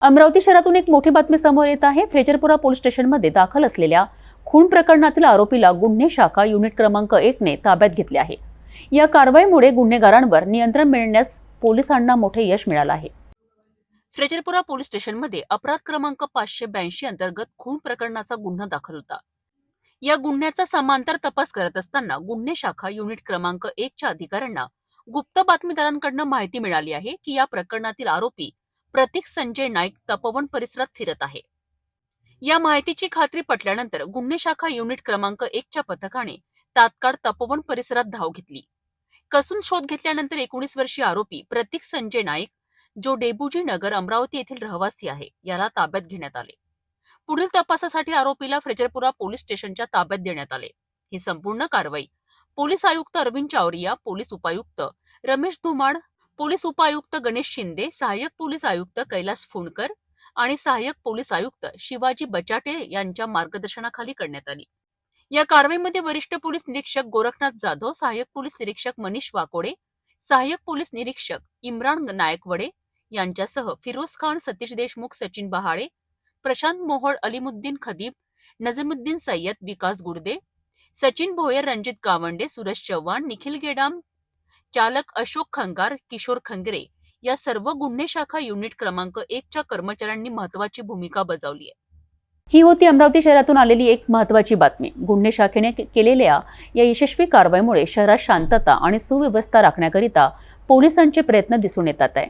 अमरावती शहरातून एक मोठी बातमी समोर येत आहे। फ्रेजरपुरा पोलीस स्टेशनमध्ये दाखल असलेल्या खून प्रकरणातील आरोपीला गुन्हे शाखा युनिट क्रमांक 1 ने ताब्यात घेतले आहे। या कारवाईमुळे गुन्हेगारांवर नियंत्रण मिळवण्यास पोलिसांना मोठे यश मिळाले आहे। फ्रेजरपुरा पोलीस स्टेशनमध्ये अपराध क्रमांक 582 अंतर्गत खून प्रकरणाचा गुन्हा दाखल होता। या गुन्ह्याचा समांतर तपास करत असताना गुन्हे शाखा युनिट क्रमांक 1 च्या अधिकाऱ्यांना गुप्त बातमीदारांकडून माहिती मिळाली आहे की या प्रकरणातील आरोपी प्रतीक संजय नाईक तपोवन परिसरात फिरत आहे। या माहितीची खात्री पटल्यानंतर गुन्हे शाखा युनिट क्रमांक 1 च्या पथकाने तात्काळ तपोवन परिसरात धाव घेतली। कसून शोध घेतल्यानंतर 19 वर्षीय आरोपी प्रतीक संजय नाईक, जो डेबुजी नगर अमरावती येथील रहिवासी आहे, याला ताब्यात घेण्यात आले। पुढील तपासासाठी आरोपीला फ्रेजरपुरा पोलीस स्टेशनच्या ताब्यात देण्यात आले। ही संपूर्ण कारवाई पोलीस आयुक्त अरविंद चावरिया, पोलीस उपायुक्त रमेश धुमाड, पोलीस उपायुक्त गणेश शिंदे, सहाय्यक पोलीस आयुक्त कैलास फुंडकर आणि सहाय्यक पोलीस आयुक्त शिवाजी बचाटे यांच्या मार्गदर्शनाखाली करण्यात आली। या कारवाईमध्ये वरिष्ठ पोलीस निरीक्षक गोरखनाथ जाधव, सहाय्यक पोलीस निरीक्षक मनीष वाकोडे, सहाय्यक पोलीस निरीक्षक इम्रान नायकवडे यांच्यासह फिरोज खान, सतीश देशमुख, सचिन बहाळे, प्रशांत मोहोळ, अलीमुद्दीन खदीब, नजीमुद्दीन सय्यद, विकास गुर्दे, सचिन भोयर, रणजित गावंडे, सुरेश चव्हाण, निखिल गेडाम, चालक अशोक खंगार, किशोर खंगरे या सर्व गुन्हे शाखा युनिट क्रमांक 1 च्या कर्मचाऱ्यांनी महत्त्वाची भूमिका बजावली आहे। ही होती अमरावती शहरातून आलेली एक महत्त्वाची बातमी। गुन्हे शाखेने केलेल्या या यशस्वी कारवाईमुळे शहरात शांतता आणि सुव्यवस्था राखण्याकरिता पोलिसांचे प्रयत्न दिसून येतात आहे।